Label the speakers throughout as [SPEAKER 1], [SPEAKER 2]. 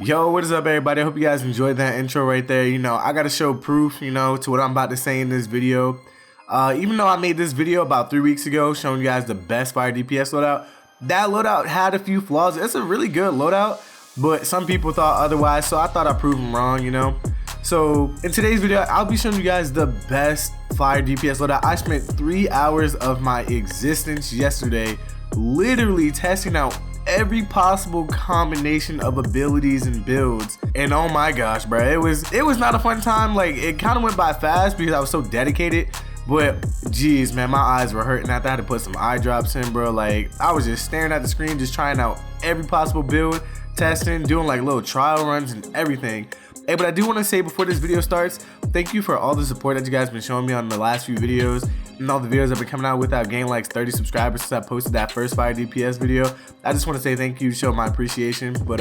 [SPEAKER 1] Yo, what is up, everybody? I hope you guys enjoyed that intro right there. You know, I gotta show proof, to what I'm about to say in this video. Even though I made this video about 3 weeks ago showing you guys the best fire DPS loadout, that loadout had a few flaws. It's a really good loadout, but some people thought otherwise, so I thought I'd prove them wrong, So in today's video, I'll be showing you guys the best fire DPS loadout. I spent 3 hours of my existence yesterday literally testing out every possible combination of abilities and builds, and oh my gosh, bro, it was not a fun time. Like, it kind of went by fast because I was so dedicated, but geez, man, my eyes were hurting after I had to put some eye drops in, bro. Like, I was just staring at the screen, just trying out every possible build, testing, doing like little trial runs and everything. Hey, but I do want to say before this video starts, thank you for all the support that you guys been showing me on the last few videos and all the videos I've been coming out with. I've gained like 30 subscribers since I posted that first fire DPS video. I just want to say thank you, show my appreciation. But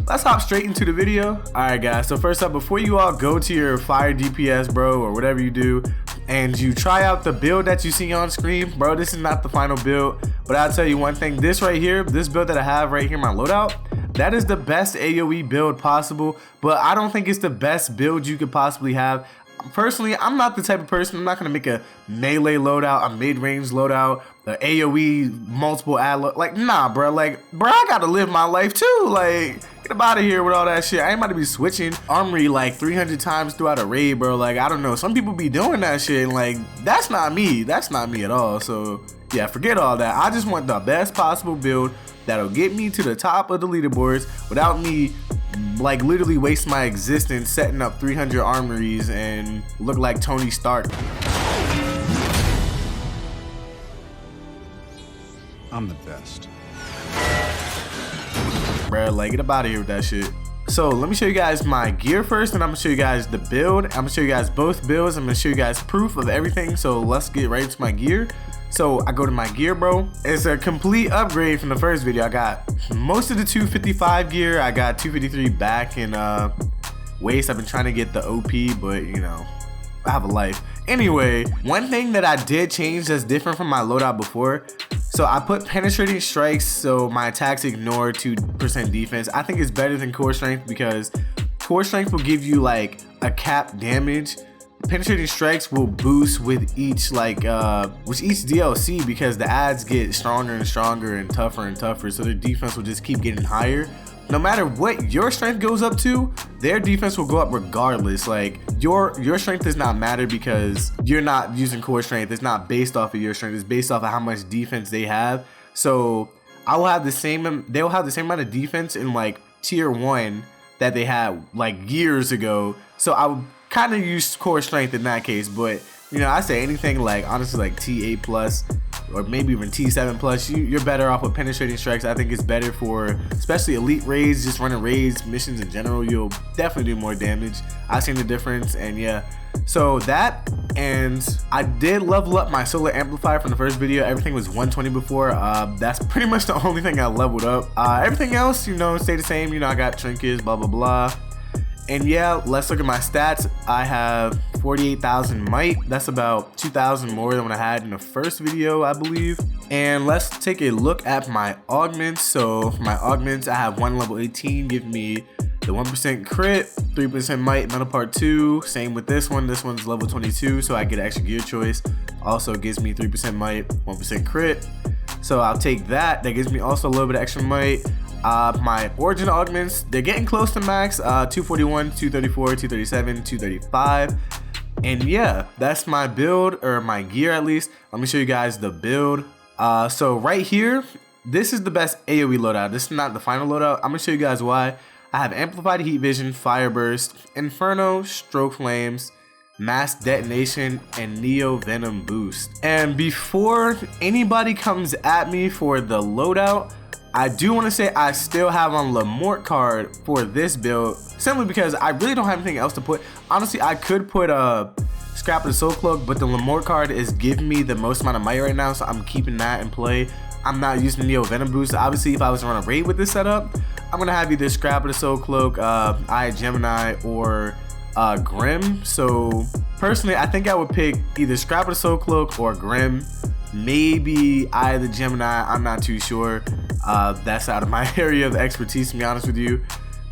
[SPEAKER 1] let's hop straight into the video. Alright guys, so first up, before you all go to your fire DPS, bro, or whatever you do, and you try out the build that you see on screen, bro, this is not the final build. But I'll tell you one thing, this right here, this build that I have right here, my loadout, that is the best AoE build possible, but I don't think it's the best build you could possibly have. Personally, I'm not the type of person, I'm not going to make a melee loadout, a mid-range loadout, the AoE multiple ad load. Like, nah, bro. Like, bro, I got to live my life too. Like, get up out of here with all that shit. I ain't about to be switching armory like 300 times throughout a raid, bro. Like, I don't know. Some people be doing that shit, and like, that's not me. That's not me at all. So, yeah, forget all that. I just want the best possible build that'll get me to the top of the leaderboards without me like literally waste my existence setting up 300 armories and look like Tony Stark.
[SPEAKER 2] I'm the best.
[SPEAKER 1] Bruh, like, get up out of here with that shit. So let me show you guys my gear first, and I'm gonna show you guys the build. I'm gonna show you guys both builds. I'm gonna show you guys proof of everything. So let's get right into my gear. So I go to my gear, bro. It's a complete upgrade from the first video. I got most of the 255 gear. I got 253 back in waist. I've been trying to get the OP, but I have a life. Anyway, one thing that I did change that's different from my loadout before. So I put penetrating strikes so my attacks ignore 2% defense. I think it's better than core strength because core strength will give you like a cap damage. Penetrating strikes will boost with each DLC because the ads get stronger and stronger and tougher, so their defense will just keep getting higher. No matter what your strength goes up to, their defense will go up regardless. Like, your strength does not matter because you're not using core strength. It's not based off of your strength. It's based off of how much defense they have. So I will have the same. They will have the same amount of defense in like tier 1 that they had like years ago. So I would kind of use core strength in that case. But I say anything like honestly like T8 plus or maybe even T7 plus, you're better off with penetrating strikes. I think it's better for especially elite raids, just running raids, missions in general. You'll definitely do more damage. I've seen the difference, and yeah. So that, and I did level up my solar amplifier from the first video. Everything was 120 before. That's pretty much the only thing I leveled up. Everything else, stay the same. I got trinkets, blah blah blah. And yeah, let's look at my stats. I have 48,000 might. That's about 2,000 more than what I had in the first video, I believe. And let's take a look at my augments. So for my augments, I have one level 18, give me the 1% crit, 3% might, metal part 2. Same with this one. This one's level 22, so I get an extra gear choice. Also gives me 3% might, 1% crit. So I'll take that. That gives me also a little bit of extra might. My origin augments, they're getting close to max. 241, 234, 237, 235. And yeah, that's my build, or my gear at least. Let me show you guys the build. So right here, this is the best AoE loadout. This is not the final loadout. I'm gonna show you guys why. I have amplified heat vision, fire burst, inferno, stroke flames, mass detonation, and neo venom boost. And before anybody comes at me for the loadout, I do want to say I still have on Lamort card for this build, simply because I really don't have anything else to put. Honestly, I could put a Scrap of the Soul Cloak, but the Lamort card is giving me the most amount of might right now, so I'm keeping that in play. I'm not using Neo Venom Boost. Obviously, if I was to run a raid with this setup, I'm going to have either Scrap of the Soul Cloak, Eye Gemini, or Grim. So personally, I think I would pick either Scrap of the Soul Cloak or Grim. Maybe Eye of the Gemini, I'm not too sure. That's out of my area of expertise, to be honest with you.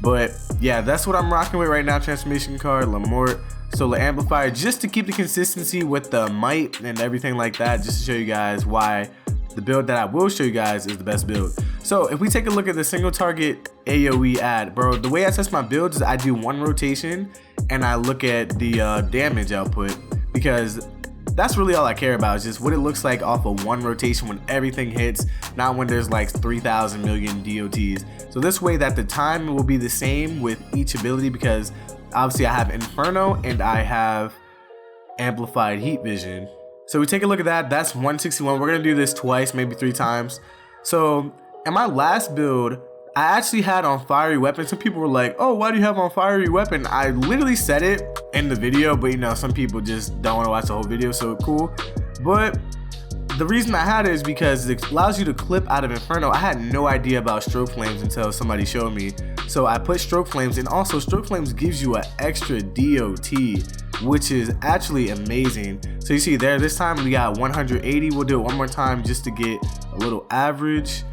[SPEAKER 1] But yeah, that's what I'm rocking with right now. Transformation card, Lamort, solar amplifier, just to keep the consistency with the might and everything like that, just to show you guys why the build that I will show you guys is the best build. So if we take a look at the single target AoE ad, bro, the way I test my builds is I do one rotation and I look at the damage output, because that's really all I care about, is just what it looks like off of one rotation when everything hits, not when there's like 3,000 million DOTs. So this way that the time will be the same with each ability, because obviously I have Inferno and I have amplified heat vision. So we take a look at that, that's 161. We're gonna do this twice, maybe 3 times. So in my last build, I actually had on fiery weapon. Some people were like, oh, why do you have on fiery weapon? I literally said it in the video, but you know, some people just don't want to watch the whole video, so cool. But the reason I had it is because it allows you to clip out of Inferno. I had no idea about stroke flames until somebody showed me. So I put stroke flames, and also stroke flames gives you an extra DOT, which is actually amazing. So you see there, this time we got 180. We'll do it one more time just to get a little average.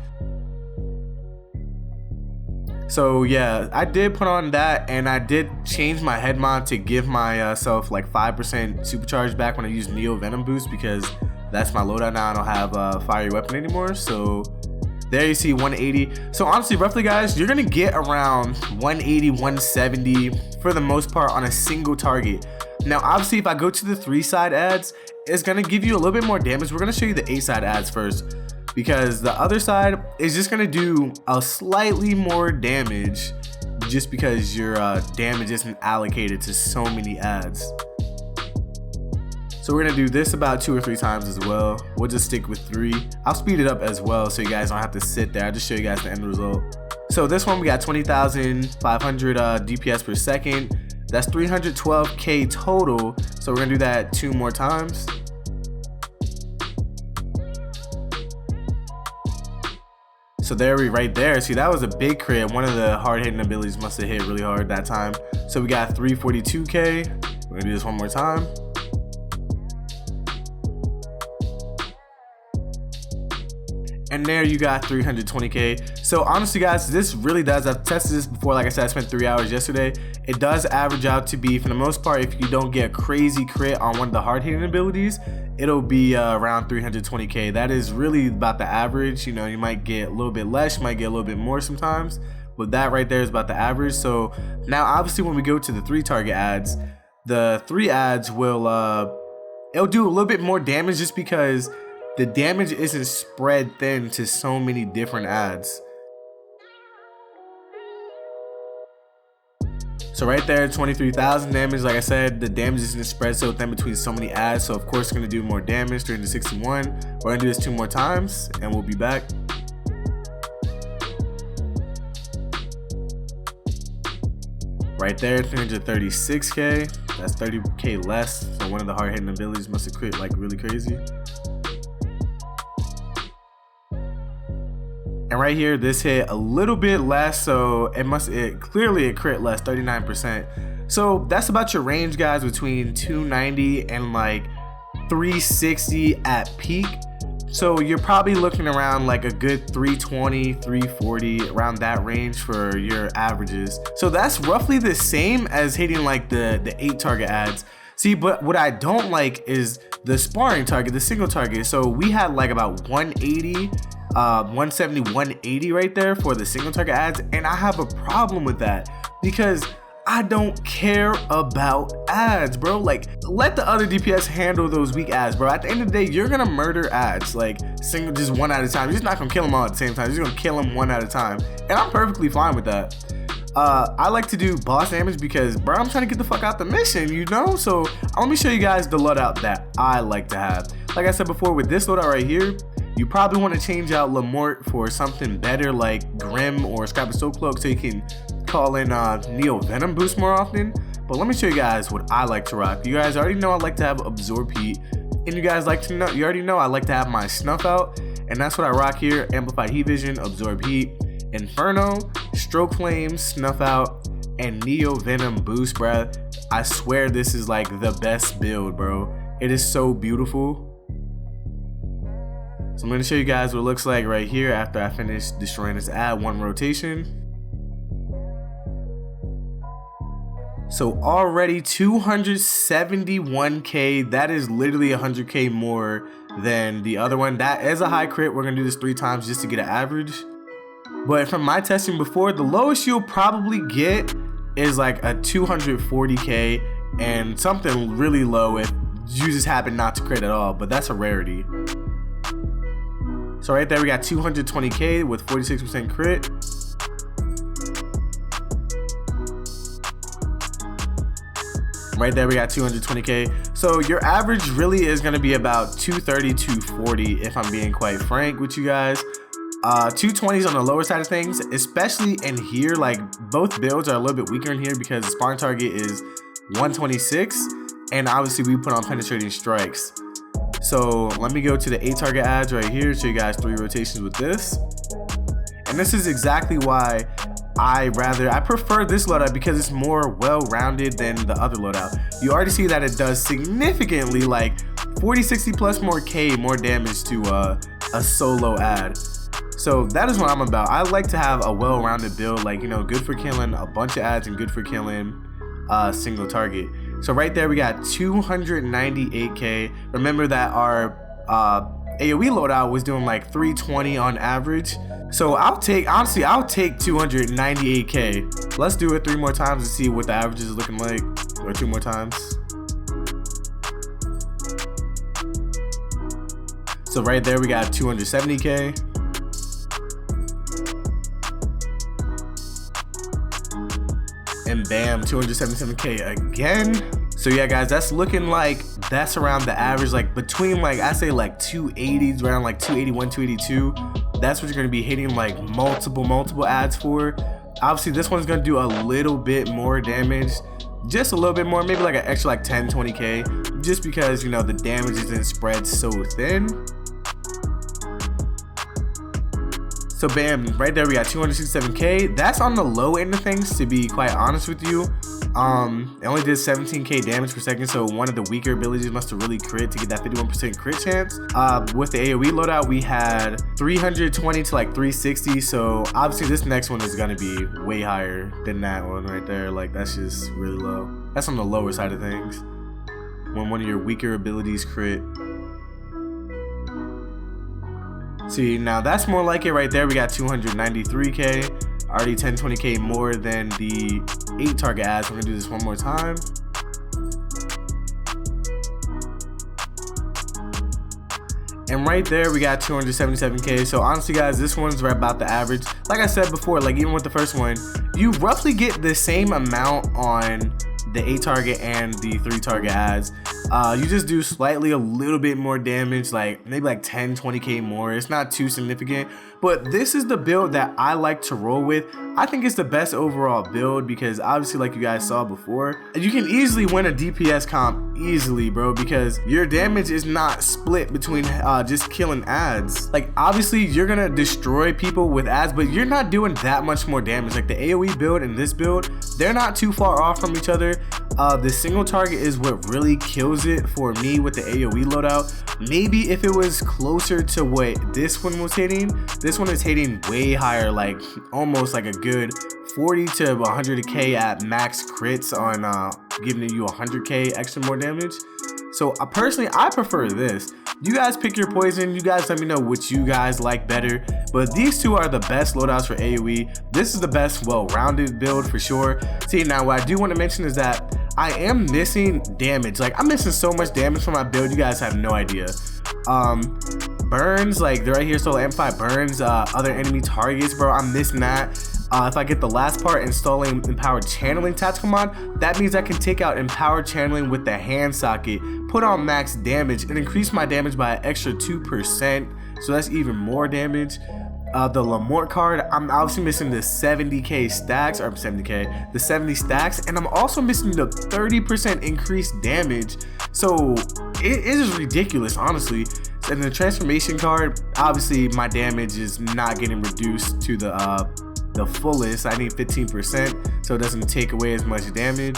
[SPEAKER 1] So yeah, I did put on that, and I did change my head mod to give myself like 5% supercharge back when I use Neo Venom boost, because that's my loadout now. I don't have a fiery weapon anymore. So there you see 180. So honestly, roughly guys, you're gonna get around 180, 170 for the most part on a single target. Now obviously if I go to the 3 side ads, it's gonna give you a little bit more damage. We're gonna show you the 8 side ads first, because the other side is just gonna do a slightly more damage, just because your damage isn't allocated to so many ads. So we're gonna do this about 2 or 3 times as well. We'll just stick with 3. I'll speed it up as well so you guys don't have to sit there. I'll just show you guys the end result. So this one we got 20,500 DPS per second. That's 312k total. So we're gonna do that 2 more times. So there we right there. See, that was a big crit. One of the hard hitting abilities must have hit really hard that time. So we got 342k. We're gonna do this one more time. And there you got 320k. So honestly guys, this really does, I've tested this before, like I said, I spent 3 hours yesterday. It does average out to be, for the most part, if you don't get a crazy crit on one of the hard hitting abilities, it'll be around 320k. That is really about the average. You know, you might get a little bit less, you might get a little bit more sometimes, but that right there is about the average. So now obviously when we go to the 3 target ads, the 3 ads will it'll do a little bit more damage, just because the damage isn't spread thin to so many different ads. So right there, 23,000 damage. Like I said, the damage isn't spread so thin between so many ads, so of course it's gonna do more damage. 361. We're gonna do this 2 more times and we'll be back. Right there, 336k. That's 30k less. So one of the hard hitting abilities must have crit like really crazy. And right here, this hit a little bit less, so it clearly crit less, 39%. So that's about your range, guys, between 290 and like 360 at peak. So you're probably looking around like a good 320, 340, around that range for your averages. So that's roughly the same as hitting like the 8 target ads. See, but what I don't like is the sparring target, the single target. So we had like about 180, 170, 180 right there for the single target ads, and I have a problem with that because I don't care about ads, bro. Like, let the other DPS handle those weak ads, bro. At the end of the day, you're gonna murder ads, like single, just one at a time. You're just not gonna kill them all at the same time. You're just gonna kill them one at a time, and I'm perfectly fine with that. I like to do boss damage because, bro, I'm trying to get the fuck out the mission, you know? So let me show you guys the loadout that I like to have. Like I said before, with this loadout right here, you probably want to change out Lamort for something better like Grim or Scrap and Soul Cloak, so you can call in Neo Venom boost more often. But let me show you guys what I like to rock. You guys already know I like to have Absorb Heat, and you guys like to know, you already know I like to have my Snuff Out, and that's what I rock here. Amplified Heat Vision, Absorb Heat, Inferno, Stroke Flame, Snuff Out, and Neo Venom boost, bruh. I swear this is like the best build, bro. It is so beautiful. So I'm going to show you guys what it looks like right here after I finish destroying this ad, one rotation. So already 271k, that is literally 100k more than the other one. That is a high crit. We're gonna do this 3 times just to get an average. But from my testing before, the lowest you'll probably get is like a 240k and something really low if you just happen not to crit at all, but that's a rarity. So right there we got 220k with 46% crit. Right there we got 220k. So your average really is going to be about 230, 240 if I'm being quite frank with you guys. 220s on the lower side of things, especially in here. Like both builds are a little bit weaker in here because the sparring target is 126 and obviously we put on penetrating strikes. So let me go to the 8 target adds right here, show you guys 3 rotations with this. And this is exactly why I prefer this loadout, because it's more well-rounded than the other loadout. You already see that it does significantly, like 40, 60 plus more damage to a solo ad. So that is what I'm about. I like to have a well-rounded build, like, you know, good for killing a bunch of ads and good for killing a single target. So right there we got 298k. Remember that our AoE loadout was doing like 320 on average. So honestly I'll take 298k. Let's do it 3 more times and see what the average is looking like, or 2 more times. So right there we got 270k. And bam, 277k again. So yeah guys, that's looking like that's around the average, like between, like I say, like 280s, around like 281, 282. That's what you're gonna be hitting like multiple ads for. Obviously this one's gonna do a little bit more damage, just a little bit more, maybe like an extra like 10, 20k, just because, you know, the damage isn't spread so thin. So bam, right there we got 267k. That's on the low end of things, to be quite honest with you. It only did 17k damage per second, so one of the weaker abilities must have really crit to get that 51% crit chance. With the AoE loadout, we had 320 to like 360, so obviously this next one is gonna be way higher than that one right there. Like that's just really low. That's on the lower side of things, when one of your weaker abilities crit. See, now that's more like it right there. We got 293k, already 20k more than the 8 target ads. We're gonna do this one more time. And right there we got 277k. So honestly guys, this one's right about the average. Like I said before, like even with the first one, you roughly get the same amount on the 8 target and the 3 target ads. You just do slightly a little bit more damage, like maybe like 10, 20k more. It's not too significant, but this is the build that I like to roll with. I think it's the best overall build because obviously, like you guys saw before, you can easily win a DPS comp easily, bro, because your damage is not split between just killing ads. Like obviously you're gonna destroy people with ads, but you're not doing that much more damage. Like the AoE build and this build, they're not too far off from each other. The single target is what really kills it for me with the AoE loadout. Maybe if it was closer to what this one was hitting, this one is hitting way higher, like almost like a good 40 to 100k at max crits on giving you 100k extra more damage. So personally, I prefer this. You guys pick your poison. You guys let me know what you guys like better. But these two are the best loadouts for AoE. This is the best well-rounded build for sure. See, now what I do want to mention is that I am missing damage. Like I'm missing so much damage from my build, you guys have no idea. Burns, like they're right here, so M5 burns other enemy targets, bro. I'm missing that. If I get the last part, installing empowered channeling tactical mod, that means I can take out empowered channeling with the hand socket, put on max damage, and increase my damage by an extra 2%, so that's even more damage. The Lamort card, I'm obviously missing the 70k stacks, or 70k, the 70 stacks, and I'm also missing the 30% increased damage. So it is ridiculous, honestly. And the transformation card, obviously my damage is not getting reduced to the fullest. I need 15%, so it doesn't take away as much damage.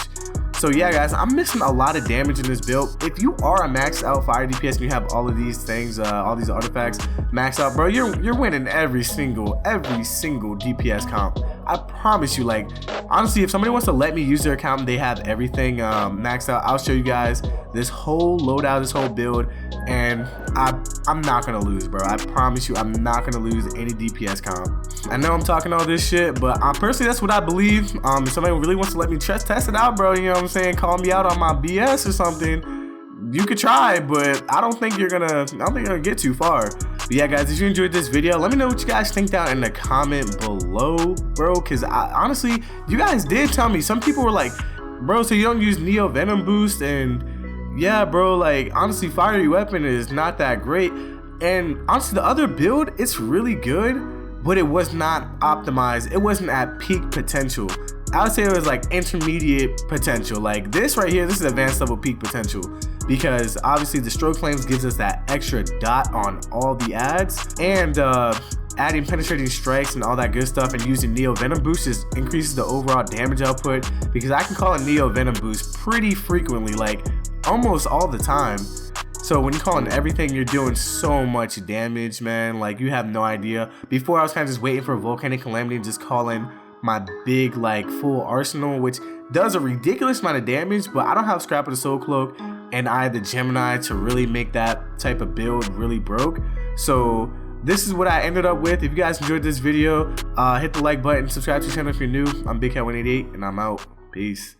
[SPEAKER 1] So yeah guys, I'm missing a lot of damage in this build. If you are a maxed out fire DPS and you have all of these things, all these artifacts maxed out, bro, you're winning every single DPS comp. I promise you, like, honestly, if somebody wants to let me use their account and they have everything maxed out, I'll show you guys this whole loadout, this whole build, and I'm not gonna lose, bro. I promise you, I'm not gonna lose any DPS comp. I know I'm talking all this shit, but personally, that's what I believe. If somebody really wants to let me test it out, bro, you know what I'm saying, call me out on my BS or something, you could try, but I don't think you're gonna get too far. But yeah, guys, if you enjoyed this video, let me know what you guys think down in the comment below, bro, because honestly, you guys did tell me. Some people were like, bro, so you don't use Neo Venom boost? And yeah, bro, like, honestly, fiery weapon is not that great. And honestly, the other build, it's really good, but it was not optimized. It wasn't at peak potential. I would say it was like intermediate potential. Like this right here, this is advanced level peak potential, because obviously the stroke flames gives us that extra dot on all the ads, and adding penetrating strikes and all that good stuff, and using Neo Venom boost just increases the overall damage output, because I can call a Neo Venom boost pretty frequently, like almost all the time. So when you call in everything, you're doing so much damage, man, like you have no idea. Before, I was kind of just waiting for Volcanic Calamity and just call in my big, like, full arsenal, which does a ridiculous amount of damage, but I don't have Scrap of the Soul Cloak and I have the Gemini to really make that type of build really broke. So this is what I ended up with. If you guys enjoyed this video, hit the like button, subscribe to the channel if you're new. I'm BigCat188 and I'm out. Peace.